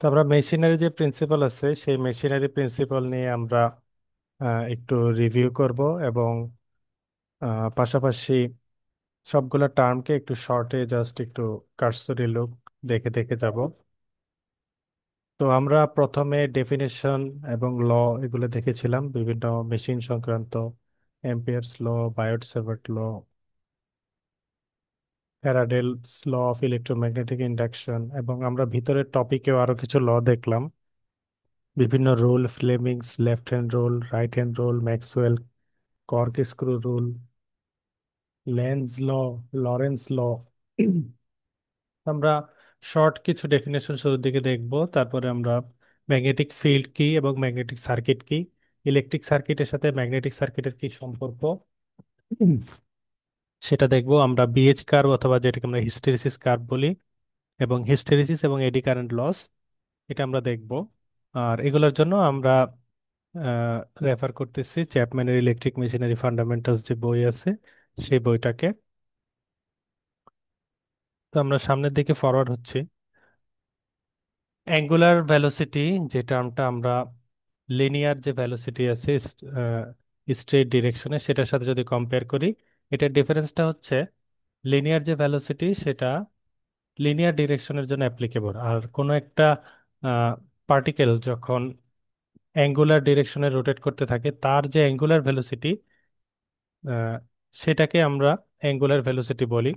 তো আমরা মেশিনারি যে প্রিন্সিপাল আছে সেই মেশিনারি প্রিন্সিপাল নিয়ে আমরা একটু রিভিউ করব এবং পাশাপাশি সবগুলা টার্মকে একটু শর্টে জাস্ট একটু কারসরি লুক দেখে দেখে যাব। তো আমরা প্রথমে ডেফিনেশন এবং ল এগুলো দেখেছিলাম বিভিন্ন মেশিন সংক্রান্ত, Ampere's law, Biot Savart law, Faraday's law of electromagnetic induction, এবং আমরা ভিতরের টপিকেও আরো কিছু ল দেখলাম, বিভিন্ন rule, Fleming's left hand rule, right hand rule, Maxwell cork screw rule, Lenz law, Lorentz law. আমরা শর্ট কিছু ডেফিনেশন শুরুর দিকে দেখব, তারপরে আমরা ম্যাগনেটিক ফিল্ড কি এবং ম্যাগনেটিক সার্কিট কি, ইলেকট্রিক সার্কিটের সাথে ম্যাগনেটিক সার্কিটের কি সম্পর্ক উম, সেটা দেখব। আমরা বিএইচ কার্ভ অথবা যেটাকে আমরা হিস্টেরিসিস কার্ভ বলি, এবং হিস্টেরিসিস এবং এডি কারেন্ট লস, এটা আমরা দেখব। আর এগুলোর জন্য আমরা রেফার করতেছি চ্যাপম্যানের ইলেকট্রিক মেশিনারি ফান্ডামেন্টালস যে বই আছে সেই বইটাকে। তো আমরা সামনের দিকে ফরওয়ার্ড হচ্ছি। অ্যাঙ্গুলার ভেলোসিটি যে টার্মটা আমরা লিনিয়ার যে ভেলোসিটি আছে স্ট্রেট ডিরেকশনে সেটার সাথে যদি কম্পেয়ার করি, এটার ডিফারেন্সটা হচ্ছে লিনিয়ার যে ভেলোসিটি সেটা লিনিয়ার ডিরেকশনের জন্য অ্যাপ্লিকেবল, আর কোনো একটা পার্টিকেল যখন অ্যাঙ্গুলার ডিরেকশনে রোটেট করতে থাকে তার যে অ্যাঙ্গুলার ভেলোসিটি সেটাকে আমরা অ্যাঙ্গুলার ভেলোসিটি বলি।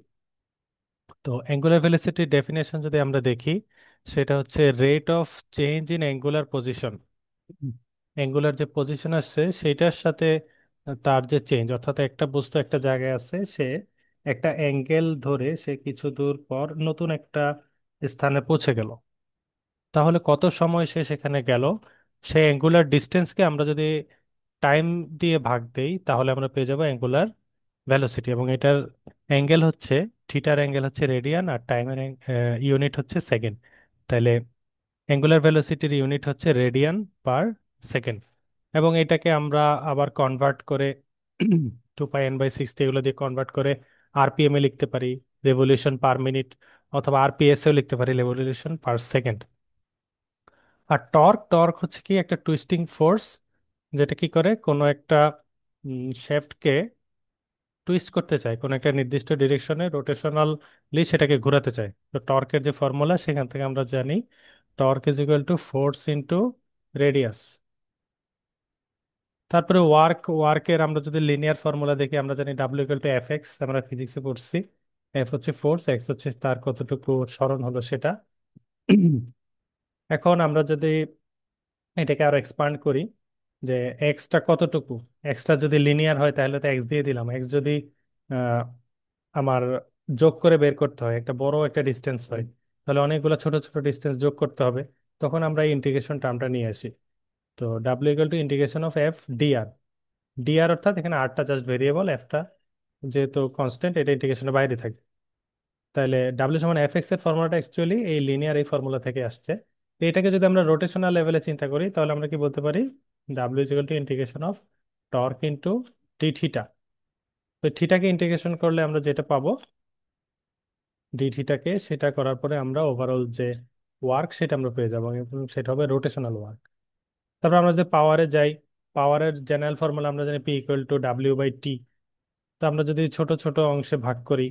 তো অ্যাঙ্গুলার ভেলোসিটির ডেফিনেশন যদি আমরা দেখি, সেটা হচ্ছে rate of change in angular position. Angular যে পজিশন আসছে সেটার সাথে তার যে চেঞ্জ, অর্থাৎ একটা বস্তু একটা জায়গায় আছে, সে একটা অ্যাঙ্গেল ধরে সে কিছু দূর পর নতুন একটা স্থানে পৌঁছে গেল, তাহলে কত সময় সে সেখানে গেল, সেই অ্যাঙ্গুলার ডিস্টেন্সকে আমরা যদি টাইম দিয়ে ভাগ দেই তাহলে আমরা পেয়ে যাবো অ্যাঙ্গুলার ভেলোসিটি। এবং এটার অ্যাঙ্গেল হচ্ছে, থিটার অ্যাঙ্গেল হচ্ছে রেডিয়ান, আর টাইমের ইউনিট হচ্ছে সেকেন্ড। তাহলে অ্যাঙ্গুলার ভেলোসিটির ইউনিট হচ্ছে রেডিয়ান পার সেকেন্ড। এবং এটাকে আমরা আবার কনভার্ট করে 2πn/60 এগুলো দিয়ে কনভার্ট করে আরপিএম এ লিখতে পারি, রেভলিউশন পার মিনিট, অথবা আরপিএস এও লিখতে পারি, রেভলিউশন পার সেকেন্ড। আর টর্ক, টর্ক হচ্ছে কি একটা টুইস্টিং ফোর্স, যেটা কি করে কোনো একটা শ্যাফটকে টুইস্ট করতে চায় কোনো একটা নির্দিষ্ট ডিরেকশনে রোটেশনালি, সেটাকে ঘোরাতে চায়। তো টর্কের যে ফর্মুলা সেখান থেকে আমরা জানি torque is equal to force into radius. তারপরে ওয়ার্কের আমরা যদি লিনিয়ার ফর্মুলা দেখি, আমরা জানি W equal two F x, আমরা ফিজিক্সে পড়ছি। এফ হচ্ছে ফোর্স, এক্স হচ্ছে তার কতটুকু স্মরণ হলো সেটা। এখন আমরা যদি এটাকে আরো এক্সপান্ড করি, যে এক্সটা কতটুকু, এক্সটা যদি লিনিয়ার হয় তাহলে তো এক্স দিয়ে দিলাম, এক্স যদি আহ, আমার যোগ করে বের করতে হয়, একটা বড় একটা ডিস্টেন্স হয়, তাহলে অনেকগুলো ছোট ছোট ডিস্টেন্স যোগ করতে হবে, তখন আমরা এই ইন্টিগ্রেশন টার্মটা নিয়ে আসি। তো W equal to integration of F dr. Dr অর্থাৎ এখানে আরটা জাস্ট ভেরিয়েবল, এফটা যেহেতু কনস্ট্যান্ট এটা ইন্টিগ্রেশনের বাইরে থাকে। তাহলে ডাব্লিউ সমান এফ এক্স এর ফর্মুলাটা অ্যাকচুয়ালি এই লিনিয়ার এই ফর্মুলা থেকে আসছে। তো এটাকে যদি আমরা রোটেশনাল লেভেলে চিন্তা করি তাহলে আমরা কি বলতে পারি, W is equal to integration of torque into D theta. তো থিটাকে ইন্টিগ্রেশন করলে আমরা যেটা পাবো ডি থিটাকে, সেটা করার পরে আমরা ওভারঅল যে ওয়ার্ক সেটা আমরা পেয়ে যাবো, এবং সেটা হবে রোটেশনাল ওয়ার্ক। তারপর আমরা যদি পাওয়ারে যাই, পাওয়ারের জেনারেল ফর্মুলা আমরা জানি P equal to W by T. তো আমরা যদি ছোট ছোট অংশে ভাগ করি,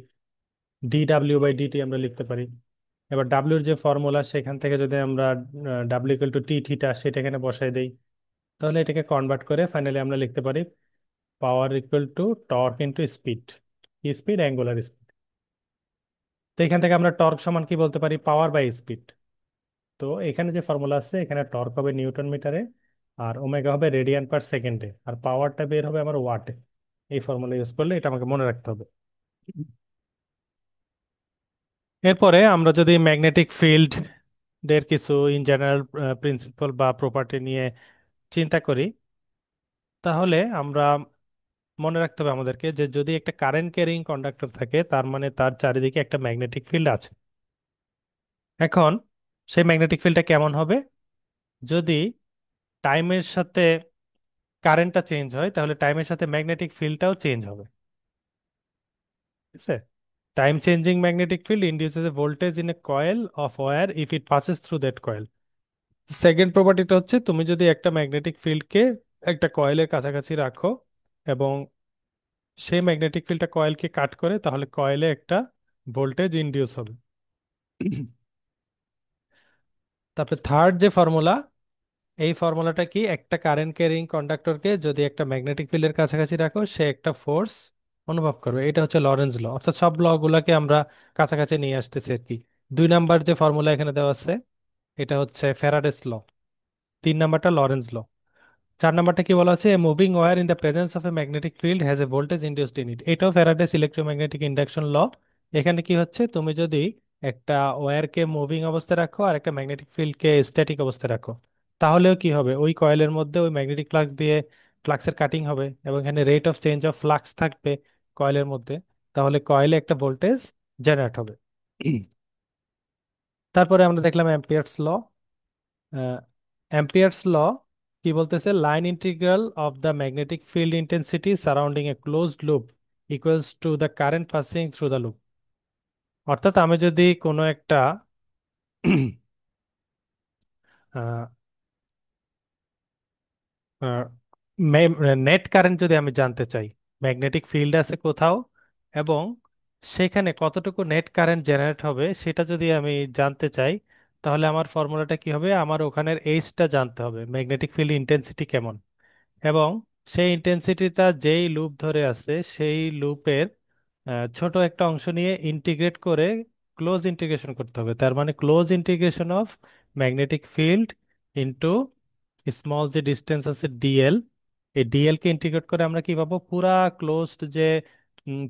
ডি ডাব্লিউ বাই ডিটি আমরা লিখতে পারি। এবার ডাব্লিউর যে ফর্মুলা সেখান থেকে যদি আমরা ডাব্লিউ ইকুয়াল টু টি থিটা সেটা এখানে বসাই দেই, তাহলে এটাকে কনভার্ট করে ফাইনালি আমরা লিখতে পারি পাওয়ার equal to torque into speed, speed angular speed. তো এখান থেকে আমরা টর্ক সমান কি বলতে পারি, পাওয়ার বাই স্পিড। তো এখানে যে ফর্মুলা আছে, এখানে টর্ক হবে নিউটন মিটারে, আর ওমেগা হবে রেডিয়ান পার সেকেন্ডে, আর পাওয়ারটা বের হবে আমার ওয়াটে। এই ফর্মুলা ইউজ করলে এটা আমাকে মনে রাখতে হবে। এরপরে আমরা যদি ম্যাগনেটিক ফিল্ড এর কিছু ইন জেনারেল প্রিন্সিপাল বা প্রপার্টি নিয়ে চিন্তা করি, তাহলে আমরা মনে রাখতে হবে আমাদেরকে যে যদি একটা কারেন্ট ক্যারিং কন্ডাক্টর থাকে তার মানে তার চারিদিকে একটা ম্যাগনেটিক ফিল্ড আছে। এখন সেই ম্যাগনেটিক ফিল্ডটা কেমন হবে, যদি টাইমের সাথে কারেন্টটা চেঞ্জ হয় তাহলে টাইমের সাথে ম্যাগনেটিক ফিল্ডটাও চেঞ্জ হবে। ঠিক আছে, time changing magnetic field induces a voltage in a coil of wire if it passes through that coil. Second প্রপার্টিটা হচ্ছে তুমি যদি একটা ম্যাগনেটিক ফিল্ডকে একটা কয়েলের কাছাকাছি রাখো এবং সেই ম্যাগনেটিক ফিল্ডটা কয়েলকে কাট করে, তাহলে কয়েলে একটা ভোল্টেজ ইনডিউস হবে। তারপরে থার্ড যে ফর্মুলা, এই ফর্মুলাটা কি, একটা কারেন্ট ক্যারিং কন্ডাক্টরকে যদি একটা ম্যাগনেটিক ফিল্ডের কাছাকাছি রাখো, সে একটা ফোর্স অনুভব করবে। এটা হচ্ছে লরেন্জ ল। অর্থাৎ সব ল গুলাকে আমরা কাছাকাছি নিয়ে আসতেছি আর কি। 2 নাম্বার যে ফর্মুলা এখানে দেওয়া আছে, এটা হচ্ছে ফ্যারাডেস ল। 3 নাম্বারটা লরেন্জ ল। 4 নাম্বারটা কি বলা আছে, moving wire in the presence of a magnetic field has a voltage induced in it. এটাও ফ্যারাডেস ইলেকট্রোম্যাগনেটিক ইন্ডাকশন ল। এখানে কি হচ্ছে, তুমি যদি একটা ওয়্যারকে মুভিং অবস্থায় রাখো আর একটা ম্যাগনেটিক ফিল্ডকে স্ট্যাটিক অবস্থায় রাখো, তাহলেও কি হবে, ওই কয়েলের মধ্যে ওই ম্যাগনেটিক ফ্লাক্স দিয়ে ফ্লাক্সের কাটিং হবে এবং এখানে rate of change of flux থাকবে কয়েলের মধ্যে। তাহলে কয়েলে একটা ভোল্টেজ জেনারেট হবে। তারপরে আমরা দেখলাম অ্যাম্পিয়ার্স ল। অ্যাম্পিয়ার্স ল কি বলতেছে, line integral of the magnetic field intensity surrounding A closed loop equals to the current passing through the loop. অর্থাৎ আমি যদি কোনো একটা নেট কারেন্ট যদি আমি জানতে চাই, ম্যাগনেটিক ফিল্ড আছে কোথাও এবং সেখানে কতটুকু নেট কারেন্ট জেনারেট হবে সেটা যদি আমি জানতে চাই, তাহলে আমার ফর্মুলাটা কি হবে, আমার ওখানের এইচটা জানতে হবে, ম্যাগনেটিক ফিল্ড ইন্টেন্সিটি কেমন, এবং সেই ইন্টেন্সিটিটা যেই লুপ ধরে আছে সেই লুপের ছোট একটা অংশ নিয়ে ইন্টিগ্রেট করে ক্লোজ ইন্টিগ্রেশন করতে হবে। তার মানে close integration of magnetic field into small যে ডিস্টেন্স আছে ডিএল, এই ডিএল কে ইন্টিগ্রেট করে আমরা কি পাবো, পুরা ক্লোজড যে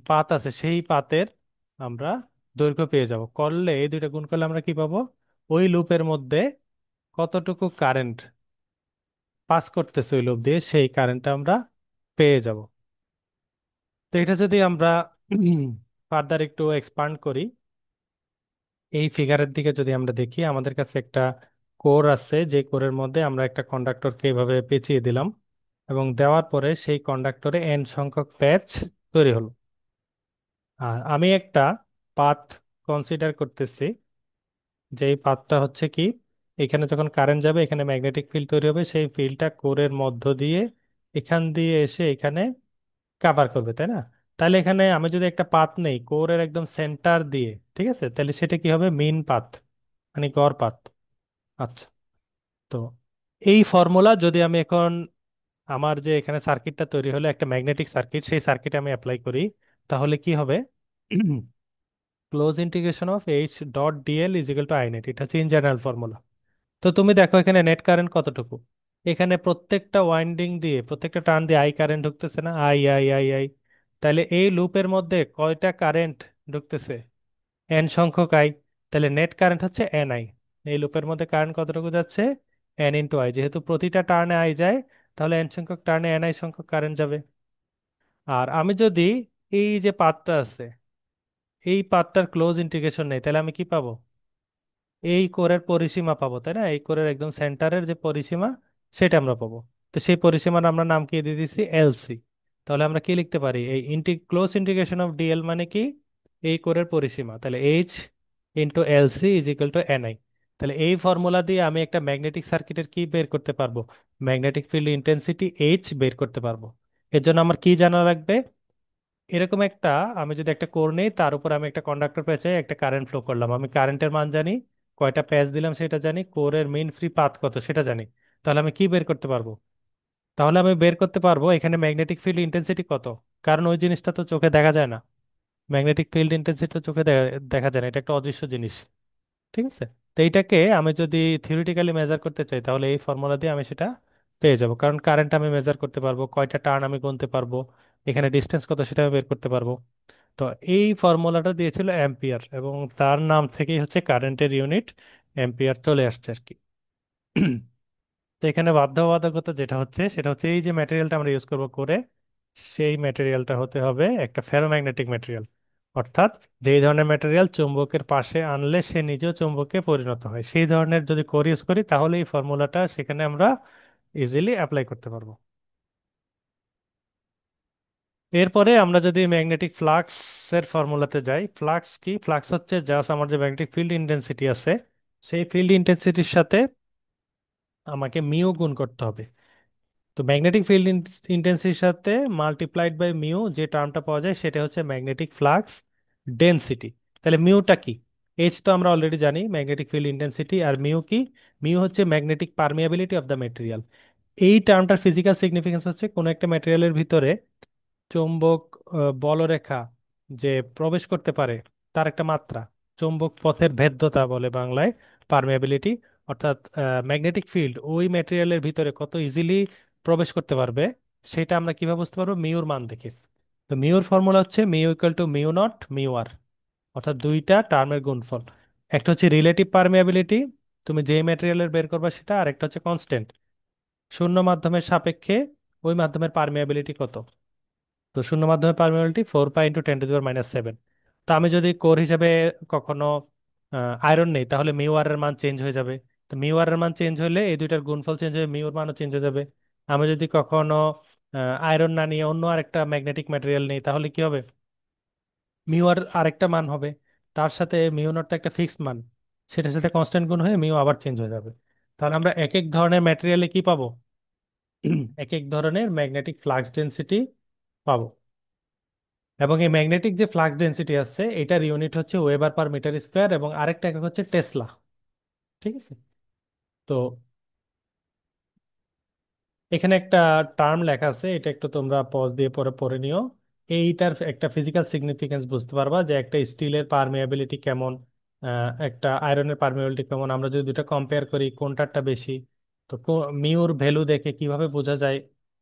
পাত আছে সেই পাতের আমরা দৈর্ঘ্য পেয়ে যাব। করলে এই দুইটা গুণ করলে আমরা কি পাবো, ওই লুপের মধ্যে কতটুকু কারেন্ট পাস করতেছে ওই লুপ দিয়ে সেই কারেন্টটা আমরা পেয়ে যাব। তো এটা যদি আমরা ফার্দার একটু এক্সপান্ড করি, এই ফিগারের দিকে যদি আমরা দেখি, আমাদের কাছে একটা কোর আছে, যে কোরের মধ্যে আমরা একটা কন্ডাক্টরকে এভাবে পেঁচিয়ে দিলাম এবং দেওয়ার পরে সেই কন্ডাক্টরে এন সংখ্যক প্যাচ তৈরি হলো। আর আমি একটা পাথ কনসিডার করতেছি, যেই পাথটা হচ্ছে কি, এখানে যখন কারেন্ট যাবে এখানে ম্যাগনেটিক ফিল্ড তৈরি হবে, সেই ফিল্ডটা কোরের মধ্য দিয়ে এখান দিয়ে এসে এখানে কাভার করবে, তাই না? তাহলে এখানে আমি যদি একটা পাথ নেই কোরের একদম সেন্টার দিয়ে, ঠিক আছে, তাহলে সেটা কি হবে, মিন পাথ, মানে গড় পাথ। আচ্ছা, তো এই ফর্মুলা যদি আমি এখন আমার যে এখানে সার্কিটটা তৈরি হলো একটা ম্যাগনেটিক সার্কিট, সেই সার্কিটে আমি অ্যাপ্লাই করি, তাহলে কি হবে, close integration of H dot DL is equal to I net. এটা হচ্ছে ইন জেনারেল ফর্মুলা। তো তুমি দেখো এখানে নেট কারেন্ট কতটুকু, এখানে প্রত্যেকটা ওয়াইন্ডিং দিয়ে প্রত্যেকটা টার্ন দিয়ে আই কারেন্ট ঢুকতেছে না, আই আই আই আই। তাহলে এই লুপের মধ্যে কয়টা কারেন্ট ঢুকতেছে, এন সংখ্যক আই। তাহলে নেট কারেন্ট হচ্ছে এন আই। এই লুপের মধ্যে কারেন্ট কতটুকু যাচ্ছে, এন ইন্টু আই। যেহেতু প্রতিটা টার্নে আই যায়, তাহলে এন সংখ্যক টার্নে এন আই সংখ্যক কারেন্ট যাবে। আর আমি যদি এই যে পাথটা আছে, এই পাথটার ক্লোজ ইন্টিগ্রেশন নেই, তাহলে আমি কি পাবো, এই কোরের পরিসীমা পাবো, তাই না? এই কোরের একদম সেন্টারের যে পরিসীমা সেটা আমরা পাবো। তো সেই পরিসীমার আমরা নাম কি দিয়ে দিচ্ছি, এলসি। তাহলে আমরা কি লিখতে পারি, এই ক্লোজ ইন্টিগ্রেশন অফ ডিএল মানে কি, এই কোরের পরিসীমা, তাহলে H into LC is equal to NI. তাহলে এই ফর্মুলা দিয়ে আমি একটা ম্যাগনেটিক সার্কিটের কি বের করতে পারবো, ম্যাগনেটিক ফিল্ড ইন্টেন্সিটি এইচ বের করতে পারবো। এর জন্য আমার কি জানা লাগবে, এরকম একটা, আমি যদি একটা কোর নেই তার উপর আমি একটা কন্ডাক্টর পেঁচে একটা কারেন্ট ফ্লো করলাম, আমি কারেন্টের মান জানি, কয়টা প্যাচ দিলাম সেটা জানি, কোরের মেইন ফ্রি পাথ কত সেটা জানি। তাহলে আমি কি বের করতে পারবো, তাহলে আমি বের করতে পারবো এখানে ম্যাগনেটিক ফিল্ড ইন্টেন্সিটি কত। কারণ ওই জিনিসটা তো চোখে দেখা যায় না, ম্যাগনেটিক ফিল্ড ইন্টেন্সিটি তো চোখে দেখা যায় না, এটা একটা অদৃশ্য জিনিস। ঠিক আছে, তো এইটাকে আমি যদি থিওরিটিক্যালি মেজার করতে চাই, তাহলে এই ফর্মুলা দিয়ে আমি সেটা পেয়ে যাব। কারণ কারেন্ট আমি মেজার করতে পারবো, কয়টা টার্ন আমি গুনতে পারবো, এখানে ডিস্টেন্স কত সেটা আমি বের করতে পারবো। তো এই ফর্মুলাটা দিয়েছিল অ্যাম্পিয়ার, এবং তার নাম থেকেই হচ্ছে কারেন্টের ইউনিট অ্যাম্পিয়ার চলে আসছে আর কি। তো এখানে বাধ্যবাধকতা যেটা হচ্ছে সেটা হচ্ছে এই যে ম্যাটেরিয়ালটা আমরা ইউজ করবো করে, সেই ম্যাটেরিয়ালটা হতে হবে একটা ফেরোম্যাগনেটিক ম্যাটেরিয়াল। অর্থাৎ যেই ধরনের ম্যাটেরিয়াল চুম্বকের পাশে আনলে সে নিজেও চুম্বকে পরিণত হয়, সেই ধরনের যদি কোর ইউজ করি, তাহলে এই ফর্মুলাটা সেখানে আমরা ইজিলি অ্যাপ্লাই করতে পারবো। এরপরে আমরা যদি ম্যাগনেটিক ফ্লাক্স এর ফর্মুলাতে যাই, ফ্লাক্স কি, ফ্লাক্স হচ্ছে জাস্ট আমার যে ম্যাগনেটিক ফিল্ড ইন্টেন্সিটি আছে সেই ফিল্ড ইন্টেন্সিটির সাথে আমাকে মিউ গুণ করতে হবে। তো ম্যাগনেটিক ফিল্ড ইন্টেন্সিটির সাথে মাল্টিপ্লাইড বাই মিউ যে টার্মটা পাওয়া যায় সেটা হচ্ছে ম্যাগনেটিক ফ্লাক্স ডেনসিটি। তাহলে মিউটা কি? এইচ তো আমরা অলরেডি জানি ম্যাগনেটিক ফিল্ড ইন্টেন্সিটি, আর মিউ কি? মিউ হচ্ছে magnetic permeability of the material. এই টার্মটার ফিজিক্যাল সিগনিফিকেন্স হচ্ছে কোনো একটা ম্যাটেরিয়ালের ভিতরে চৌম্বক বলরেখা যে প্রবেশ করতে পারে তার একটা মাত্রা, চৌম্বক পথের ভেদ্যতা বলে বাংলায় পারমিয়াবিলিটি। অর্থাৎ ম্যাগনেটিক ফিল্ড ওই ম্যাটেরিয়ালের ভিতরে কত ইজিলি প্রবেশ করতে পারবে সেটা আমরা কিভাবে বুঝতে পারবো? মিউর মান দেখে। তো মিউর ফর্মুলা হচ্ছে mu equal to mu naught mu R, অর্থাৎ দুইটা টার্মের গুণফল। একটা হচ্ছে রিলেটিভ পারমিয়াবিলিটি, তুমি যে ম্যাটেরিয়ালের বের করবা সেটা, আর একটা হচ্ছে কনস্ট্যান্ট শূন্য মাধ্যমের সাপেক্ষে ওই মাধ্যমের পারমিয়াবিলিটি কত। তো শূন্য মাধ্যমে পারমিয়াবিলিটি 4 × 10⁻⁷। তো আমি যদি কোর হিসেবে কখনো আয়রন নেই তাহলে মিউ আর এর মান চেঞ্জ হয়ে যাবে। তো মিউ আর এর মান চেঞ্জ হলে এই দুইটার গুণফল চেঞ্জ হয়ে মিউর মানও চেঞ্জ হয়ে যাবে। আমি যদি কখনো আয়রন না নিয়ে অন্য আরেকটা ম্যাগনেটিক ম্যাটেরিয়াল নেই তাহলে কি হবে? মিউ আর আরেকটা মান হবে, তার সাথে মিউ নট তো একটা ফিক্সড মান, সেটার সাথে কনস্ট্যান্ট গুণ হয়ে মিউ আবার চেঞ্জ হয়ে যাবে। তাহলে আমরা এক এক ধরনের ম্যাটেরিয়ালে কি পাবো? এক এক ধরনের ম্যাগনেটিক ফ্লাক্স ডেনসিটি পাবো। এবং এই ম্যাগনেটিক যে ফ্লাক্স ডেনসিটি আছে এটার ইউনিট হচ্ছে ওয়েবার পার মিটার স্কোয়ার, এবং আরেকটা একক হচ্ছে টেসলা। ঠিক আছে। তো এখানে একটা টার্ম লেখা আছে, এটা একটু তোমরা পজ দিয়ে পরে পড়ে নিও। এইটার একটা ফিজিক্যাল সিগনিফিকেন্স বুঝতে পারবা যে একটা স্টিলের পারমিয়াবিলিটি কেমন, একটা আয়রনের পারমিয়াবিলিটি কেমন। আমরা যদি দুটো কম্পেয়ার করি কোনটারটা বেশি, তো মিউর ভ্যালু দেখে কিভাবে বোঝা যায়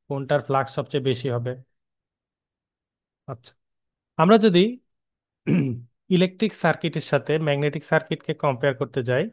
কোনটার ফ্লাক্স সবচেয়ে বেশি হবে। আচ্ছা, আমরা যদি ইলেকট্রিক সার্কিটের সাথে ম্যাগনেটিক সার্কিটকে কম্পেয়ার করতে যাই,